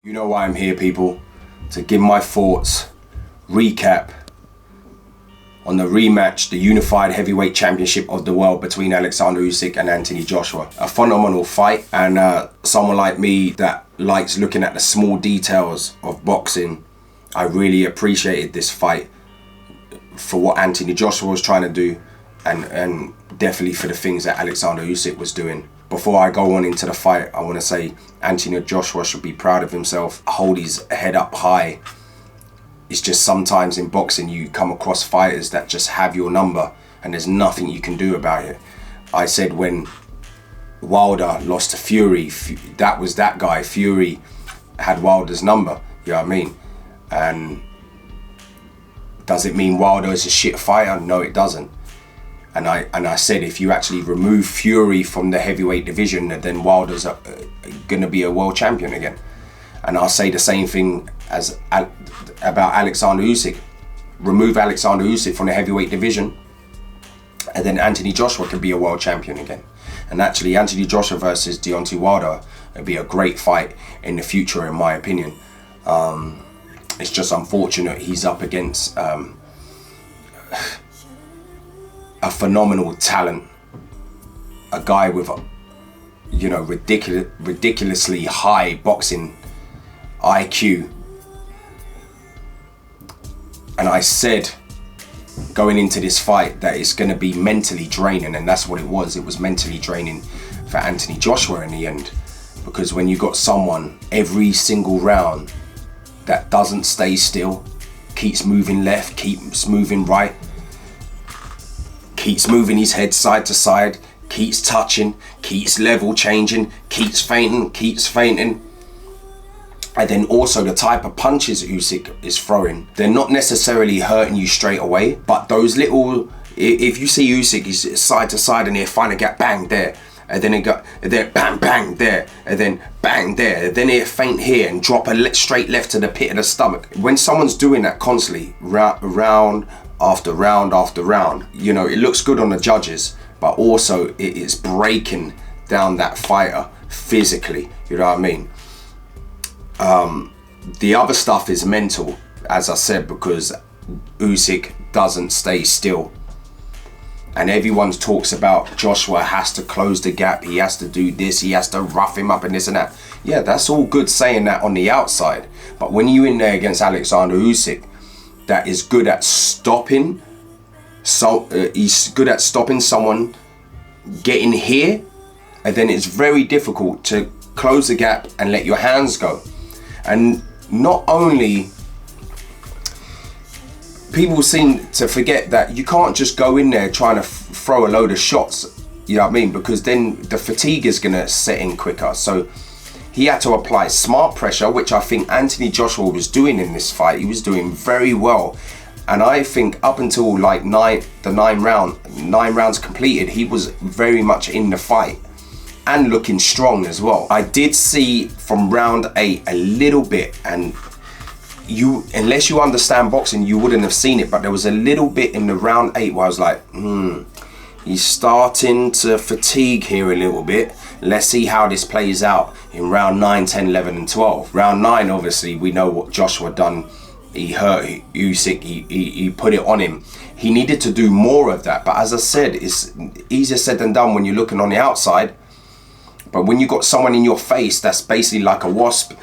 You know why I'm here, people, to give my thoughts, recap on the rematch, the unified heavyweight championship of the world between Alexander Usyk and Anthony Joshua. A phenomenal fight, and someone like me that likes looking at the small details of boxing, I really appreciated this fight for what Anthony Joshua was trying to do, and definitely for the things that Alexander Usyk was doing. Before I go on into the fight, I want to say Anthony Joshua should be proud of himself, hold his head up high. It's just sometimes in boxing you come across fighters that just have your number and there's nothing you can do about it. I said when Wilder lost to Fury, that was that guy. Fury had Wilder's number, you know what I mean? And does it mean Wilder is a shit fighter? No, it doesn't. And I said if you actually remove Fury from the heavyweight division, then Wilder's going to be a world champion again. And I'll say the same thing about Alexander Usyk. Remove Alexander Usyk from the heavyweight division, and then Anthony Joshua can be a world champion again. And actually, Anthony Joshua versus Deontay Wilder would be a great fight in the future, in my opinion. It's just unfortunate he's up against a phenomenal talent, a guy with ridiculously high boxing IQ. And I said going into this fight that it's going to be mentally draining, and that's what it was. It was mentally draining for Anthony Joshua in the end, because when you got someone every single round that doesn't stay still, keeps moving left, keeps moving right, keeps moving his head side to side, keeps touching, keeps level changing, keeps feinting. And then also the type of punches Usyk is throwing, they're not necessarily hurting you straight away, but those little, if you see Usyk, he's side to side and he'll find a gap, bang there, and then it got, then bang, bang there, and then bang there, and then he'll feint here and drop a straight left to the pit of the stomach. When someone's doing that constantly, round after round after round, you know, it looks good on the judges, but also it is breaking down that fighter physically, you know what I mean? The other stuff is mental, as I said, because Usyk doesn't stay still. And everyone talks about Joshua has to close the gap, he has to do this, he has to rough him up and this and that. Yeah, that's all good saying that on the outside. But when you're in there against Alexander Usyk, that is good at stopping, he's good at stopping someone getting here, and then it's very difficult to close the gap and let your hands go. And not only, people seem to forget that you can't just go in there trying to throw a load of shots, you know what I mean, because then the fatigue is going to set in quicker. So he had to apply smart pressure, which I think Anthony Joshua was doing in this fight. He was doing very well. And I think up until like nine rounds completed, he was very much in the fight and looking strong as well. I did see from round 8 a little bit, and unless you understand boxing, you wouldn't have seen it, but there was a little bit in the round 8 where I was like, he's starting to fatigue here a little bit. Let's see how this plays out in round 9, 10, 11 and 12. Round 9, obviously, we know what Joshua done. He hurt Usyk, he put it on him. He needed to do more of that, but as I said, it's easier said than done when you're looking on the outside. But when you got someone in your face that's basically like a wasp,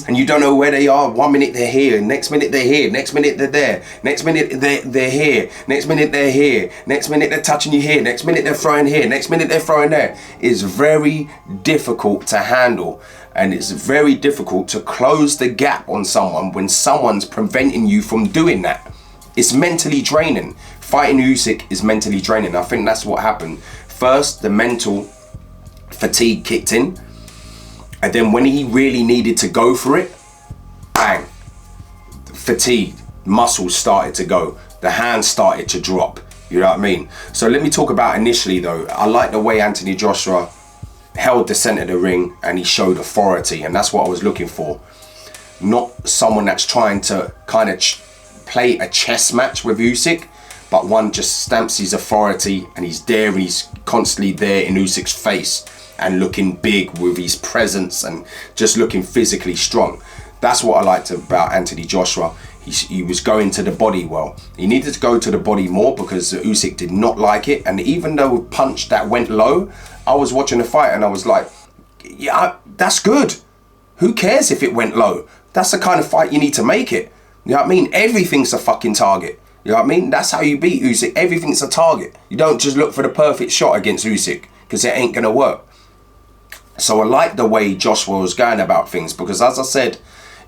and you don't know where they are, 1 minute they're here, next minute they're here, next minute they're there, next minute they're here, next minute they're here, next minute they're touching you here, next minute they're throwing here, next minute they're throwing there, is very difficult to handle. And it's very difficult to close the gap on someone when someone's preventing you from doing that. It's mentally draining. Fighting Usyk is mentally draining. I think that's what happened. First, the mental fatigue kicked in, and then when he really needed to go for it, bang, fatigue, muscles started to go, the hands started to drop, you know what I mean? So let me talk about initially though. I like the way Anthony Joshua held the center of the ring and he showed authority, and that's what I was looking for. Not someone that's trying to kind of play a chess match with Usyk, but one just stamps his authority and he's there and he's constantly there in Usyk's face. and looking big with his presence and just looking physically strong. That's what I liked about Anthony Joshua. He was going to the body well. He needed to go to the body more because Usyk did not like it. And even though a punch that went low, I was watching the fight and I was like, yeah, that's good. Who cares if it went low? That's the kind of fight you need to make it. You know what I mean? Everything's a fucking target. You know what I mean? That's how you beat Usyk. Everything's a target. You don't just look for the perfect shot against Usyk because it ain't going to work. So I like the way Joshua was going about things because, as I said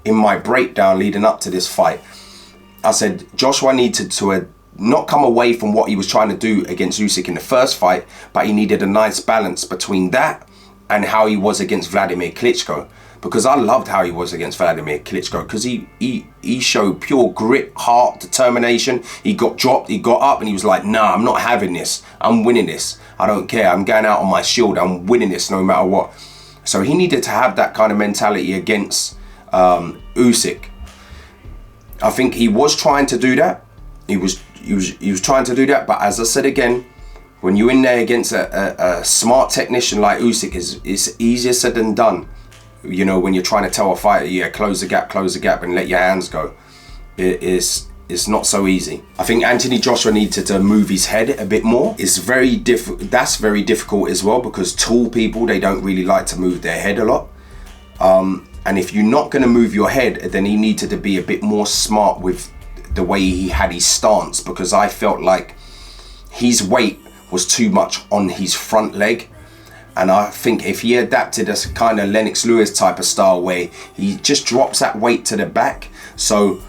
in my breakdown leading up to this fight, I said Joshua needed to not come away from what he was trying to do against Usyk in the first fight, but he needed a nice balance between that and how he was against Vladimir Klitschko. Because I loved how he was against Vladimir Klitschko because he showed pure grit, heart, determination. He got dropped, he got up and he was like, nah, I'm not having this. I'm winning this. I don't care. I'm going out on my shield. I'm winning this no matter what. So he needed to have that kind of mentality against Usyk. I think he was trying to do that. He was trying to do that. But as I said again, when you're in there against a smart technician like Usyk, it's easier said than done. You know, when you're trying to tell a fighter, yeah, close the gap and let your hands go. It's not so easy. I think Anthony Joshua needed to move his head a bit more. It's very that's very difficult as well because tall people, they don't really like to move their head a lot. And if you're not going to move your head, then he needed to be a bit more smart with the way he had his stance, because I felt like his weight was too much on his front leg. And I think if he adapted a kind of Lennox Lewis type of style where he just drops that weight to the back, so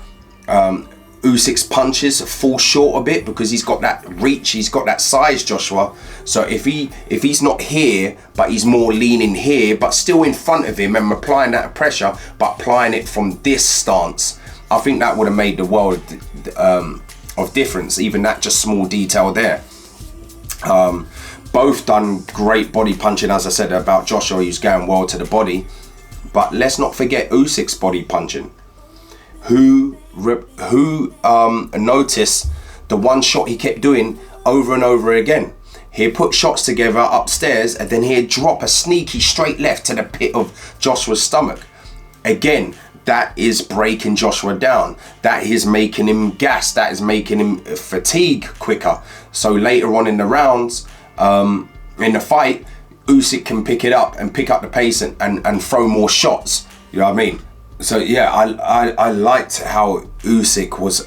Usyk's punches fall short a bit because he's got that reach, he's got that size, Joshua. So if he's not here, but he's more leaning here, but still in front of him and applying that pressure, but applying it from this stance, I think that would have made the world of difference, even that just small detail there. Both done great body punching, as I said about Joshua, he's going well to the body. But let's not forget Usyk's body punching. Who noticed the one shot he kept doing over and over again? He'd put shots together upstairs and then he'd drop a sneaky straight left to the pit of Joshua's stomach. Again, that is breaking Joshua down. That is making him gas. That is making him fatigue quicker. So later on in the rounds, in the fight, Usyk can pick it up and pick up the pace and throw more shots. You know what I mean? So yeah, I liked how Usyk was,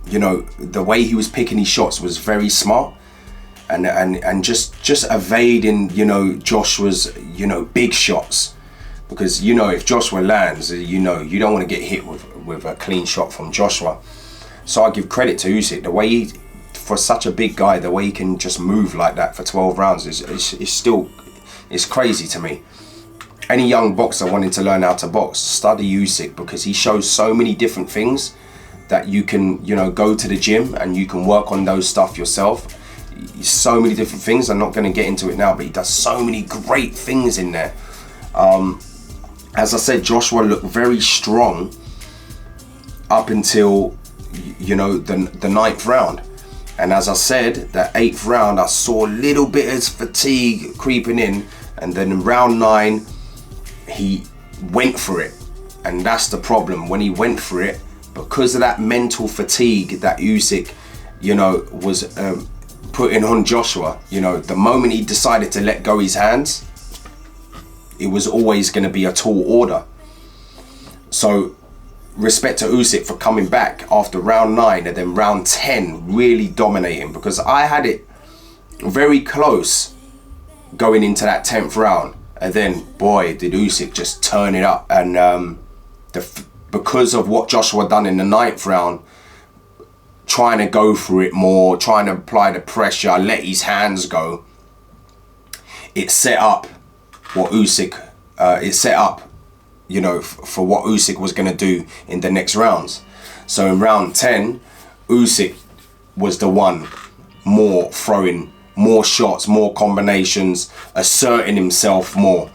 you know, the way he was picking his shots was very smart, and just evading, you know, Joshua's, you know, big shots, because you know if Joshua lands, you know you don't want to get hit with a clean shot from Joshua. So I give credit to Usyk, the way he, for such a big guy, the way he can just move like that for 12 rounds is still, it's crazy to me. Any young boxer wanting to learn how to box, study Usyk, because he shows so many different things that you can, you know, go to the gym and you can work on those stuff yourself. So many different things. I'm not going to get into it now, but he does so many great things in there. As I said, Joshua looked very strong up until, you know, the 9th round. And as I said, the 8th round, I saw a little bit of fatigue creeping in. And then in round 9, he went for it. And that's the problem. When he went for it, because of that mental fatigue that Usyk, you know, was putting on Joshua, you know, the moment he decided to let go his hands, it was always going to be a tall order. So respect to Usyk for coming back after round 9 and then round 10 really dominating, because I had it very close going into that 10th round, and then boy did Usyk just turn it up. And because of what Joshua done in the 9th round, trying to go for it more, trying to apply the pressure, let his hands go, it set up what Usyk you know, for what Usyk was going to do in the next rounds. So in round 10, Usyk was the one more throwing more shots, more combinations, asserting himself more.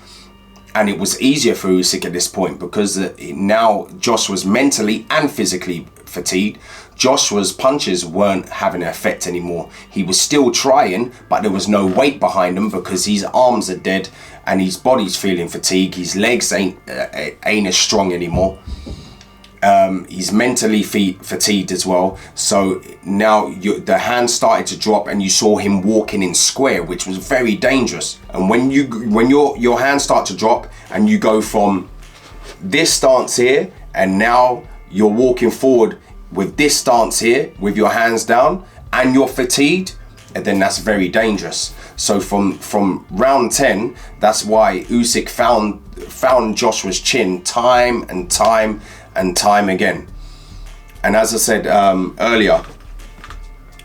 And it was easier for Usyk at this point because now Josh was mentally and physically fatigued. Joshua's punches weren't having an effect anymore. He was still trying, but there was no weight behind him because his arms are dead and his body's feeling fatigued. His legs ain't as strong anymore. He's mentally fatigued as well. So now the hand started to drop and you saw him walking in square, which was very dangerous. And when your hands start to drop and you go from this stance here and now you're walking forward with this stance here with your hands down and you're fatigued, and then that's very dangerous. So from round 10, that's why Usyk found Joshua's chin time and time again. And as I said earlier,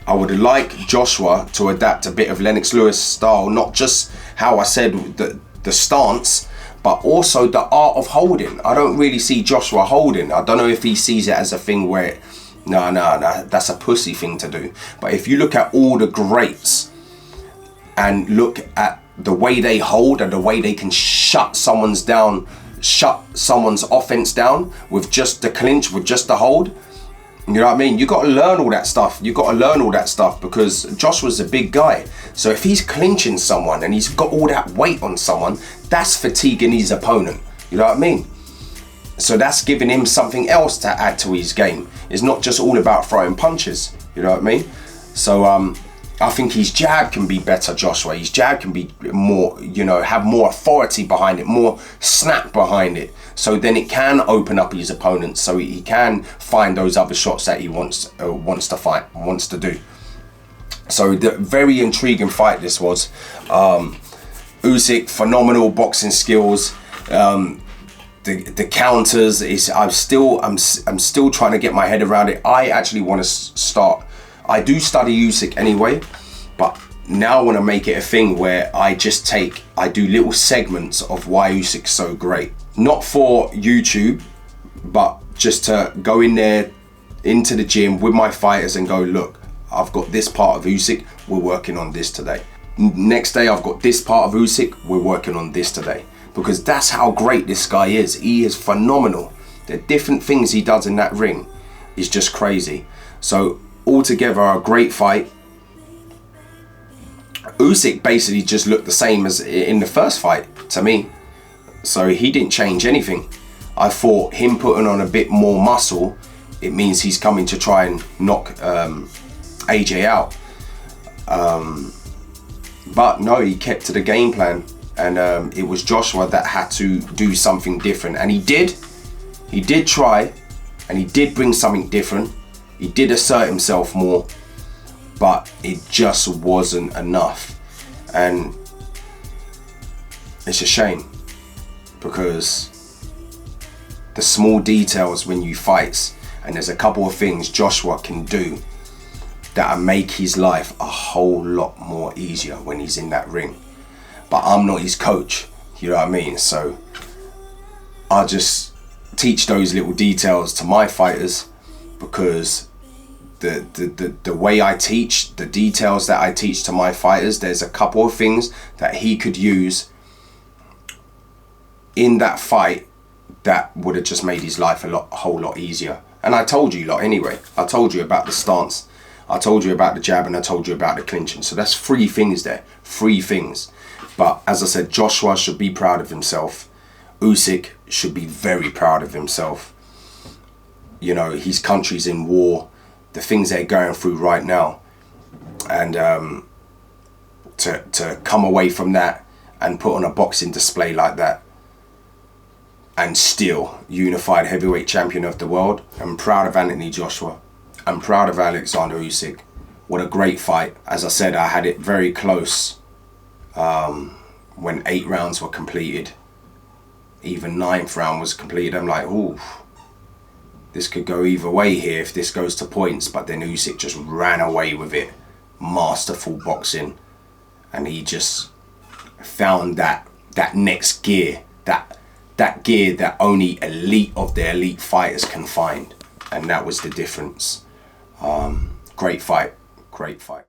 I would like Joshua to adapt a bit of Lennox Lewis style, not just how I said the stance, but also the art of holding. I don't really see Joshua holding. I don't know if he sees it as a thing where, no, that's a pussy thing to do. But if you look at all the greats and look at the way they hold and the way they can shut someone's offense down with just the clinch, with just the hold, you know what I mean? You got to learn all that stuff. You got to learn all that stuff because Joshua's a big guy. So if he's clinching someone and he's got all that weight on someone, that's fatiguing his opponent. You know what I mean? So that's giving him something else to add to his game. It's not just all about throwing punches. You know what I mean? So I think his jab can be better, Joshua. His jab can be more, have more authority behind it, more snap behind it. So then it can open up his opponent, so he can find those other shots that he wants to do. So the very intriguing fight this was. Usyk, phenomenal boxing skills. The counters is I'm still trying to get my head around it. I actually want to start. I do study Usyk anyway, but now I want to make it a thing where I do little segments of why Usyk's so great. Not for YouTube, but just to go in there into the gym with my fighters and go, look, I've got this part of Usyk, we're working on this today. Next day I've got this part of Usyk, we're working on this today. Because that's how great this guy is. He is phenomenal. The different things he does in that ring is just crazy. So altogether, a great fight. Usyk basically just looked the same as in the first fight to me. So he didn't change anything. I thought him putting on a bit more muscle, it means he's coming to try and knock AJ out. But no, he kept to the game plan. And it was Joshua that had to do something different. And he did try, and he did bring something different. He did assert himself more, but it just wasn't enough. And it's a shame because the small details when you fight, and there's a couple of things Joshua can do that make his life a whole lot more easier when he's in that ring. But I'm not his coach, you know what I mean? So I just teach those little details to my fighters because the way I teach, the details that I teach to my fighters, there's a couple of things that he could use in that fight that would have just made his life a whole lot easier. And I told you lot anyway. I told you about the stance, I told you about the jab, and I told you about the clinching. So that's 3 things there, 3 things. But as I said, Joshua should be proud of himself. Usyk should be very proud of himself. You know, his country's in war. The things they're going through right now. And to come away from that and put on a boxing display like that and still unified heavyweight champion of the world. I'm proud of Anthony Joshua. I'm proud of Alexander Usyk. What a great fight. As I said, I had it very close. When 8 rounds were completed, even 9th round was completed, I'm like, ooh, this could go either way here if this goes to points. But then Usyk just ran away with it. Masterful boxing, and he just found that next gear, that gear that only elite of the elite fighters can find, and that was the difference. Great fight.